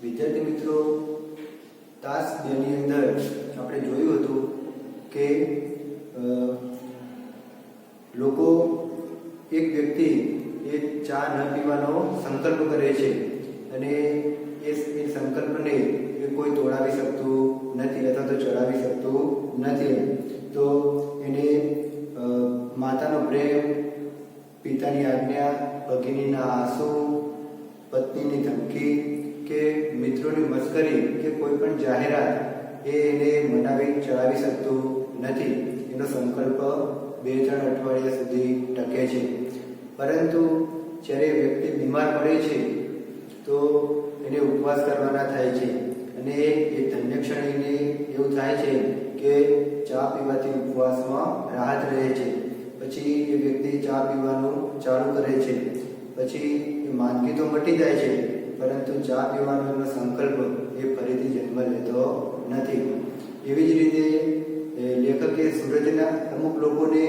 વિદ્યાર્થી મિત્રો, તાસ 2 ની અંદર આપણે જોયું હતું કે લોકો એક વ્યક્તિ એ ચા ન પીવાનો સંકલ્પ કરે છે અને એ સંકલ્પને એ કોઈ તોડાવી શકતું નથી અથવા તો ચડાવી શકતું નથી. તો એને માતાનો પ્રેમ, પિતાની આજ્ઞા, ભગિનીના આંસુ, પત્નીની ધમકી કે મિત્રોની મસ્કરી કે કોઈ પણ જાહેરાત એને મનાવી ચડાવી શકતું નથી. એનો સંકલ્પ 2-3 અઠવાડિયા સુધી ટકે છે. પરંતુ જ્યારે વ્યક્તિ બીમાર પડે છે તો એને ઉપવાસ કરવાના થાય છે અને એ ધન્ય ક્ષણે એવું થાય છે કે ચા પીવાથી ઉપવાસમાં રાહત રહે છે. પછી એ વ્યક્તિ ચા પીવાનું ચાલુ કરે છે. પછી એ માંદગી તો મટી જાય છે, પરંતુ ચા પીવાનો એનો સંકલ્પ એ ફરીથી જન્મ લેતો નથી. એવી જ રીતે લેખકે સૂરજના અમુક લોકોને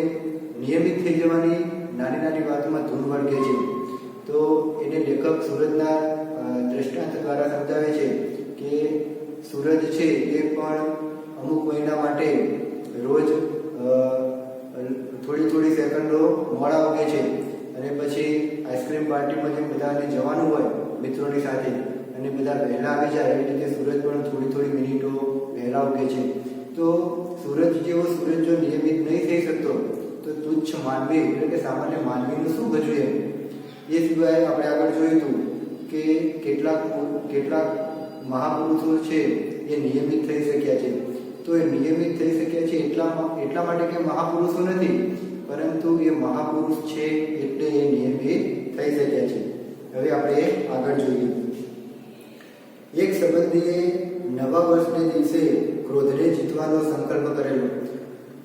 નિયમિત થઈ જવાની નાની નાની વાતમાં ધૂન વળગે છે. તો એને લેખક સૂરજના દ્રષ્ટાંત દ્વારા સમજાવે છે કે સૂરજ છે એ પણ અમુક મહિના માટે રોજ થોડી સેકન્ડો મોડા ઉગે છે અને પછી આઈસ્ક્રીમ પાર્ટીમાં જેમ બધાને જવાનું હોય મિત્રોની સાથે અને બધા વહેલા આવી જાય, એવી રીતે સૂરજ પણ થોડી મિનિટો વહેલા ઉગે છે. તો સૂરજ જેવો સૂરજ જો નિયમિત નહીં થઈ શકતો તો તુચ્છ માનવી એટલે કે સામાન્ય માનવીનું શું ભજવું એમ. એ સિવાય આપણે આગળ જોયું હતું કે કેટલાક મહાપુરુષો છે એ નિયમિત થઈ શક્યા છે. તો એ નિયમિત થઈ શક્યા છે એટલા માટે કે મહાપુરુષો નથી, પરંતુ એ મહાપુરુષ છે એટલે એ નિયમિત થઈ શક્યા છે. હવે આપણે આગળ જોઈએ. એક સંબંધીએ નવા વર્ષને દિવસે ક્રોધને જીતવાનો સંકલ્પ કરેલો.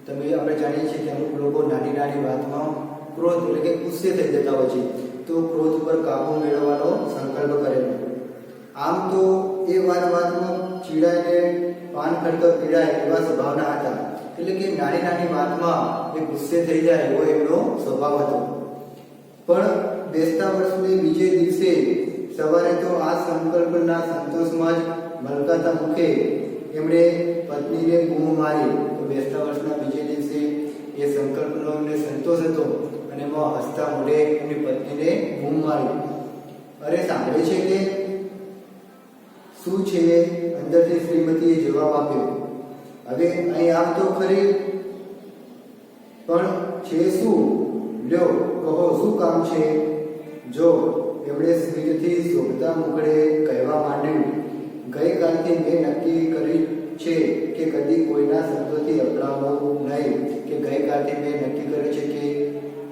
આપણે જાણીએ છીએ કે અમુક લોકો નાની નાની વાતમાં ક્રોધ એટલે કે ગુસ્સે થઈ જતા હોય છે. તો ક્રોધ પર કાબુ મેળવવાનો સંકલ્પ કરેલો. આમ તો એ વાતમાં ચીડાઈને પાન ખડતો પીડાય એવા સ્વભાવના હતા. એટલે કે નાની નાની વાતમાં એ ગુસ્સે થઈ જાય એવો એમનો સ્વભાવ હતો. પણ બેસતા વર્ષને બીજે દિવસે સવારે તો આ સંકલ્પના સંતોષમાં જ મલકાતા મુખે એમણે પત્નીને બૂમ મારી. તો બેસતા વર્ષના બીજે દિવસે એ સંકલ્પનો એમને સંતોષ હતો અને એમાં હસતા મોઢે એમની પત્નીને બૂમ મારી. અરે સાંભળે છે કે શું છે? અંદરથી શ્રીમતીએ જવાબ આપ્યો. હવે અહીં આપ તો ખરી, પણ છે શું? લ્યો કહો, શું કામ છે? જો એમણે સ્મિતથી શોભતા મુખડે કહેવા માંડ્યું, ગઈકાલથી મેં નક્કી કર્યું છે કે કદી કોઈના શબ્દોથી અકળાવવું નહીં. કે ગઈકાલથી મેં નક્કી કર્યું છે કે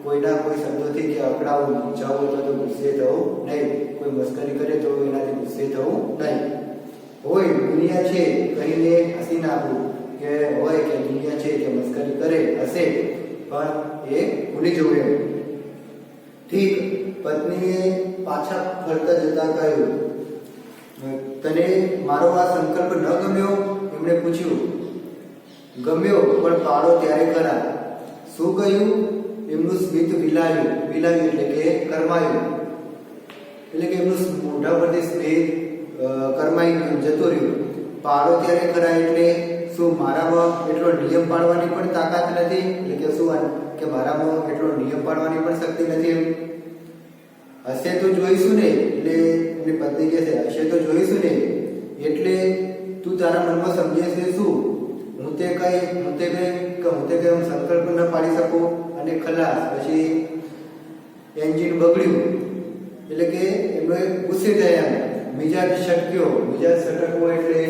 કોઈ શબ્દોથી કે અકળાવવું, જાવું તો ગુસ્સે થવું નહીં. કોઈ મસ્કરી કરે તો એનાથી ગુસ્સે થવું નહીં. હોય દુનિયા છે કહીને હસી નાખવું, કે હોય કે દુનિયા છે કે મસ્કરી કરે હશે, પણ એ ભૂલી જવું એમ. ઠીક. પત્નીએ પાછા ફરતા જતા કહ્યું, તને મારો આ સંકલ્પ ન ગમ્યો? એમણે પૂછ્યું. ગમ્યો, પણ પાડો ત્યારે ખરા. શું કહ્યું? એમનું સ્મિત વિલાવ્યું એટલે કે કરમાયું. એટલે કે એમનું મોઢા પરથી સ્મિત કરમાઈ જતું રહ્યું. પાડો ત્યારે ખરા એટલે શું મારામાં એટલો નિયમ પાડવાની પણ તાકાત નથી? એટલે કે શું કે મારામાં એટલો નિયમ પાડવાની પણ શક્તિ નથી એમ? હશે તો જોઈશું ને. એટલે એમની પત્ની કહે છે, હશે તો જોઈશું ને. એટલે તું તારા મનમાં સમજે છે શું? હું તે કઈ સંકલ્પ ન પાડી શકું અને ખલાસ. પછી એન્જિન બગડ્યું એટલે કે એમનો ગુસ્સે થયા, મિજાજ છટક્યો. મિજાજ છટકવો એટલે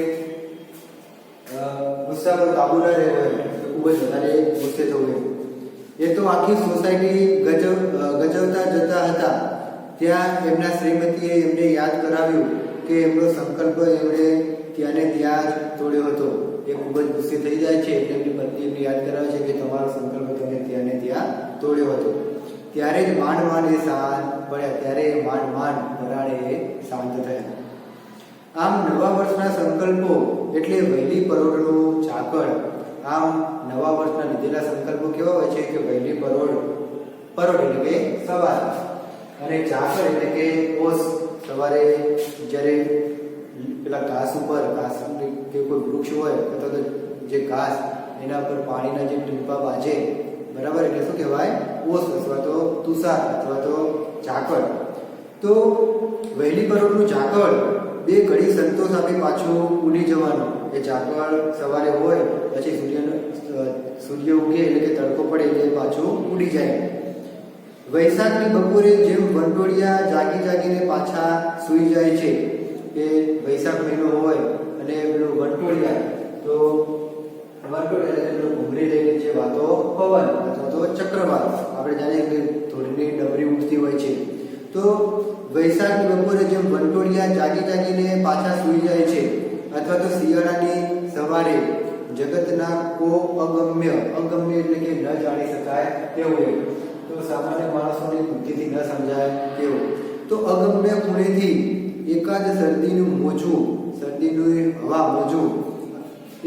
ગુસ્સા પર કાબુ ના રહેવાય, ખૂબ જ વધારે ગુસ્સે થવું. એ તો આખી સોસાયટી ગજવતા જતા હતા. ત્યાં એમના શ્રીમતીએ એમને યાદ કરાવ્યું કે એમનો સંકલ્પ એમણે ત્યાં જ તોડ્યો હતો. એ ખૂબ જ ગુસ્સે થઈ જાય છે એટલે એમની પત્ની એમને યાદ કરાવે છે કે તમારો સંકલ્પ તમે ત્યાં તોડ્યો હતો. ત્યારે જ માંડ એ શાંત પડ્યા. ત્યારે માંડ પરાણે એ શાંત થયા. આમ નવા વર્ષના સંકલ્પો એટલે વહેલી પરોઢનું ઝાકળ. આમ નવા વર્ષના લીધેલા સંકલ્પો કેવા હોય છે કે વહેલી પરોઢ એટલે કે સવાર, અને ઝાકળ એટલે કે ઓસ. સવારે જ્યારે પેલા ઘાસ ઉપર ઘાસ કે કોઈ વૃક્ષ હોય અથવા તો જે ઘાસ એના પર પાણીના જે ટીપા વાંચે, બરાબર, એટલે શું કહેવાય? ઓસ અથવા તો તુષાર અથવા તો ઝાકળ. તો વહેલી પરોઢનું ઝાકળ બે ઘડી સંતોષ આપી પાછું ઉડી જવાનું. એ ઝાકળ સવારે હોય પછી સૂર્ય ઉગે એટલે કે તડકો પડે એટલે પાછું ઉડી જાય. વૈશાખની બપોરે જેમ વંટોળિયા જાગી જાગીને પાછા સૂઈ જાય છે, કે વૈશાખ મહિનો હોય અને પેલું વંટોળિયા, તો વંટોળિયા એટલે ઘૂમરી લઈને જે વાતો પવન અથવા તો ચક્રવાત, આપણે જાણીએ કે ધૂળની ડમરી ઉઠતી હોય છે. તો વૈશાખની બપોરે જેમ વંટોળિયા જાગી જાગીને પાછા સૂઈ જાય છે, અથવા તો શિયાળાની સવારે જગતના અગમ્ય એટલે કે ન જાણી શકાય તેવું, તો સામાન્ય માણસોની બુદ્ધિથી ન સમજાય તેવું, તો અગમ્ય ખૂણેથી એકાદ શરદીનું હવા મોજું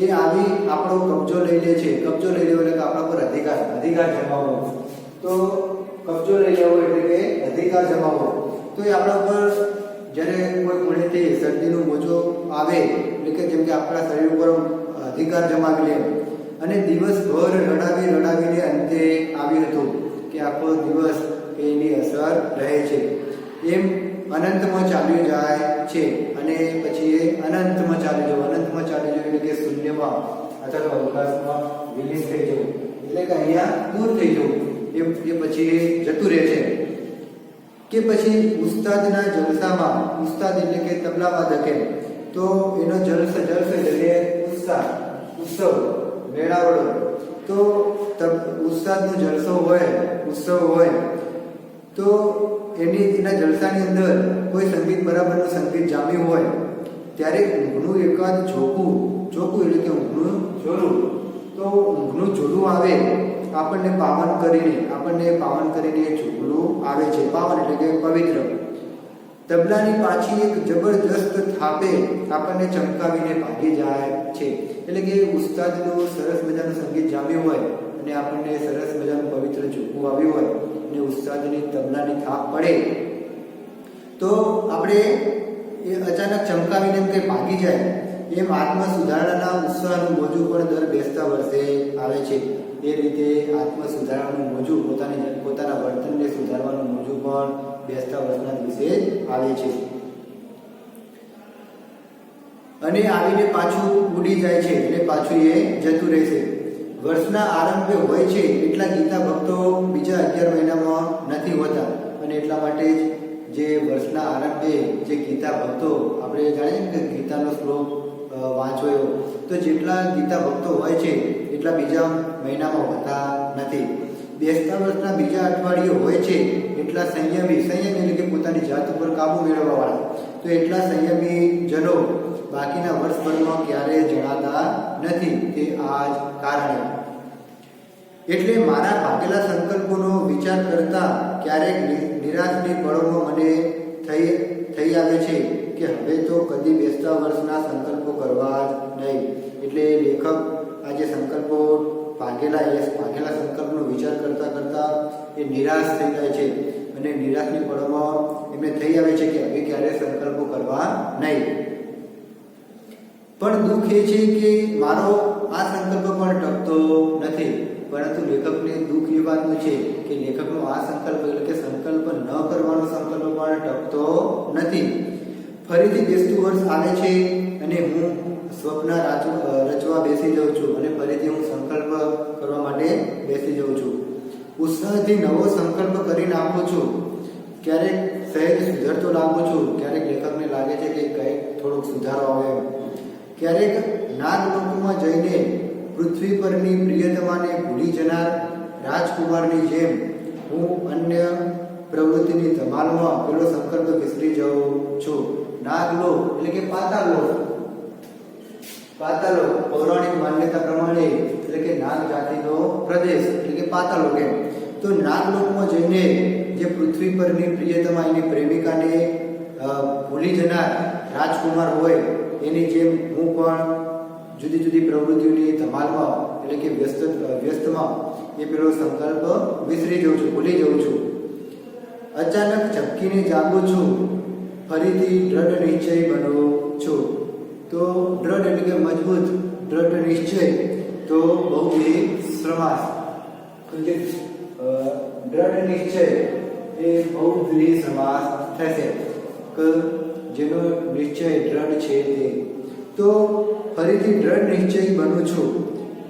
એ આવી આપણો કબજો લઈ લે છે. કબજો લઈ લેવો એટલે કે આપણા પર અધિકાર જમાવવો. તો કબજો લઈ લેવો એટલે કે અધિકાર જમાવવો. તો એ આપણા ઉપર જ્યારે કોઈ ખૂણેથી શરદીનું મોજો આવે એટલે કે જેમ કે આપણા શરીર ઉપર અધિકાર જમાવી લે, અને દિવસભર રડાવીને અંતે આવ્યું હતું કે આખો દિવસ એની અસર રહે છે, એમ અનંતમાં ચાલ્યું જાય છે. અને પછી એ અનંતમાં ચાલી જવું એટલે કે શૂન્યમાં અથવા તો અવકાશમાં વિલીન થઈ જવું, એટલે કે અહીંયા દૂર થઈ જવું, એ પછી જતું રહે છે. કે પછી ઉસ્તાદના જલસામાં, ઉસ્તાદ એટલે કે તબલા વાદકે, તો એનો જલસો એટલે ઉત્સવ મેળાવડો. તો ઉસ્તાદનો જલસો હોય, ઉત્સવ હોય, તો એના જલસાની અંદર કોઈ સંગીત બરાબરનું સંગીત જામ્યું હોય ત્યારે ઊંઘનું એકાદ ઝોકું એટલે કે ઊંઘનું ઝોલું, તો ઊંઘનું ઝોલું આવે આપણને પાવન કરીને ઝોલું આવે છે. પાવન એટલે કે પવિત્ર. તબલાની પાછી એક જબરજસ્ત થાપે આપણને ચમકાવીને ભાગી જાય છે. એટલે કે ઉસ્તાદનું સરસ મજાનું સંગીત જામ્યું હોય અને આપણને સરસ મજાનું પવિત્ર ઝોકું આવ્યું હોય અને ઉસ્તાદની તબલાની થાપ પડે તો આપણે એ અચાનક ચમકાવીને એમ કંઈ ભાગી જાય. એમ આત્મ સુધારણાના ઉત્સાહનું મોજું પણ દર બેસતા વર્ષે આવે છે. એ રીતે આત્મ સુધારણાનું મોજું, પોતાના વર્તનને સુધારવાનું મોજું પણ બેસતા વર્ષના દિવસે આવે છે. અને આવીને પાછું ઉડી જાય છે એટલે પાછું એ જતું રહેશે. વર્ષના આરંભે હોય છે એટલા ગીતા ભક્તો બીજા 11 મહિનામાં નથી હોતા, અને એટલા માટે જ જે વર્ષના આરંભે જે ગીતા ભક્તો, આપણે જાણીએ કે ગીતાનો શ્લોક વાંચો એવો, તો જેટલા ગીતા ભક્તો હોય છે એટલા બીજા મહિનામાં હોતા નથી. બેસતા વર્ષના બીજા અઠવાડિયે હોય છે એટલા સંયમી એટલે કે પોતાની જાત ઉપર કાબુ મેળવવાવાળા, તો એટલા સંયમી જનો બાકીના વર્ષભરમાં ક્યારેય જણાતા નથી. તે આ જ કારણે. એટલે મારા ભાગેલા સંકલ્પોનો વિચાર કરતા ક્યારેક નિરાશની પળોમાં મને થઈ આવે છે કે હવે તો કદી બેસતા વર્ષના સંકલ્પો કરવા જ નહીં. એટલે લેખક આ જે સંકલ્પો ભાગેલા સંકલ્પનો વિચાર કરતા એ નિરાશ થઈ જાય છે, અને નિરાશની પળોમાં એમને થઈ આવે છે કે હવે ક્યારેય સંકલ્પો કરવા નહીં. પણ દુઃખ એ છે કે મારો આ સંકલ્પ પણ ટકતો નથી. પરંતુ લેખકને દુઃખ એ વાતનું છે કે લેખકનો આ સંકલ્પ એટલે કે સંકલ્પ ન કરવાનો સંકલ્પ પણ ટકતો નથી. ફરીથી બેસતું વર્ષ આવે છે અને હું સ્વપ્ન રચવા બેસી જાઉં છું, અને ફરીથી હું સંકલ્પ કરવા માટે બેસી જાઉં છું. ઉત્સાહથી નવો સંકલ્પ કરીને આપું છું. ક્યારેક સહેજ સુધરતો લાગું છું, ક્યારેક લેખકને લાગે છે કે કંઈક થોડોક સુધારો આવે. ક્યારેક નાગલોકમાં જઈને પૃથ્વી પરની પ્રિયતમાને ભૂલી જનાર રાજકુમારની જેમ હું અન્ય પ્રવૃત્તિની ધમાલમાં પેલો સંકલ્પ વિસરી જાઉં છું. નાગલોક એટલે કે પાતાળલોક પૌરાણિક માન્યતા પ્રમાણે એટલે કે નાગ જાતિનો પ્રદેશ એટલે કે પાતાળલોક એમ. તો નાગલોકમાં જઈને જે પૃથ્વી પરની પ્રિયતમા એની પ્રેમિકાને ભૂલી જનાર રાજકુમાર હોય એની જેમ હું પણ જુદી જુદી પ્રવૃત્તિઓની ધમાલમાં એટલે કે વ્યસ્તમાં એ પેલો સંકલ્પ વિસરી જાઉં છું, ભૂલી જાઉં છું. અચાનક ઝબકીને જાગું છું, ફરીથી દ્રઢ નિશ્ચય બનું છું. તો દ્રઢ એટલે કે મજબૂત, દ્રઢ નિશ્ચય, તો બહુવ્રીહી સમાસ. તો જે દ્રઢ નિશ્ચય એ બહુવ્રીહી સમાસ થશે કે જેનો નિશ્ચય દ્રઢ છે તે. તો ફરીથી દ્રઢ નિશ્ચયી બનું છું,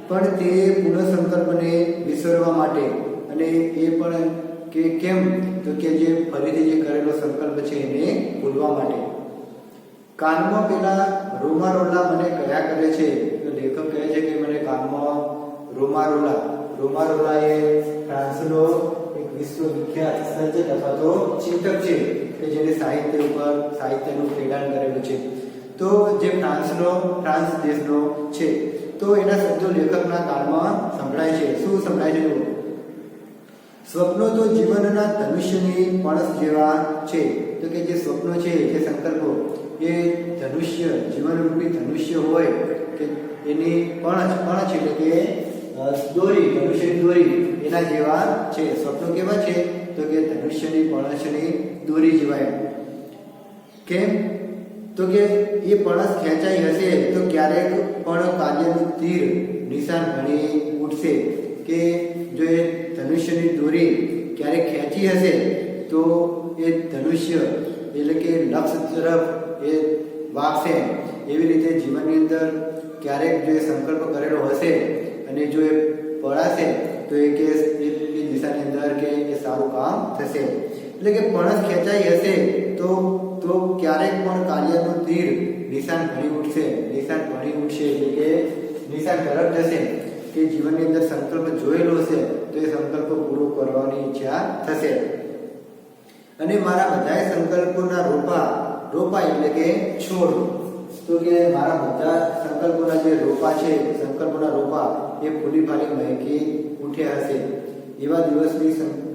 પણ તે પુનઃસંકલ્પને વિસરવા માટે, અને એ પણ કે કેમ, તો કે જે ફરીથી જે કરેલો સંકલ્પ છે એને ભૂલવા માટે. કાનમાં પેલા રોમારોલા મને કયા કરે છે, તો લેખક કહે છે કે મને કાનમાં રોમારોલા એ ફ્રાન્સનો એક વિશ્વવિખ્યાત સર્જક અથવા તો ચિંતક છે કે જેને સાહિત્યનું ખેડાણ કરેલું છે. તો જે ફ્રાન્સ દેશનો છે, તો એના શબ્દો લેખકના કાનમાં સંભળાય છે. શું સંભળાય છે? સ્વપ્નો તો જીવનના ધનુષ્યની પણસ જેવા છે. તો કે જે સ્વપ્નો છે, જે સંકલ્પો, એ ધનુષ્ય, જીવનરૂપી ધનુષ્ય હોય કે એની પણસ એટલે કે દોરી, ધનુષ્યની દોરી એના જેવા છે. સ્વપ્નો કેવા છે? તો કે ધનુષ્યની પણસની દોરી જેવા. કેમ? તો કે એ પણસ ખેંચાઈ હશે તો ક્યારેક પણ કાર્યનું તીર નિશાન ભણી ઉઠશે. કે જો એ ધનુષ્યની દોરી ક્યારેક ખેંચી હશે તો એ ધનુષ્ય એટલે કે લક્ષ્ય તરફ એ વાગશે. એવી રીતે જીવનની અંદર ક્યારેક જો એ સંકલ્પ કરેલો હશે અને જો એ પડાશે તો એ કે એ દિશાની અંદર કે એ સારું કામ થશે. એટલે કે પણસ ખેંચાઈ હશે તો ક્યારેક પણ કાર્યનું તીર નિશાન ભણી ઉઠશે એટલે કે નિશાન તરફ જશે. કે જીવનની અંદર સંકલ્પ જોયેલો હશે તો એ સંકલ્પ પૂરો કરવાની ઈચ્છા થશે. અને મારા બધા સંકલ્પોના રોપા એટલે કે છોડ. તો કે મારા બધા સંકલ્પોના જે રોપા છે, સંકલ્પોના રોપા એ ફૂલી ફાલી મહેકી ઉઠ્યા હશે. એવા દિવસની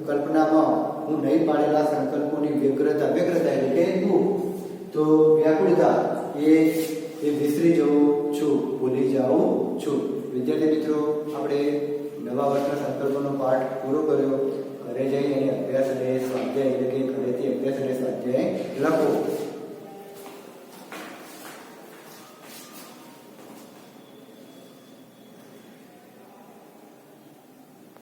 કલ્પનામાં હું નહીં પાડેલા સંકલ્પોની વ્યગ્રતા એટલે કે દુઃખ, તો વ્યાકુળતા એ વિસરી જવું છું, ભૂલી જાઉં છું. વિદ્યાર્થી મિત્રો, આપણે નવા વર્ષના સંકલ્પોનો પાઠ પૂરો કર્યો. ઘરે જઈ અને અભ્યાસ અને સ્વાધ્યાય એટલે કે ઘરેથી અભ્યાસ અને સ્વાધ્યાય લખો.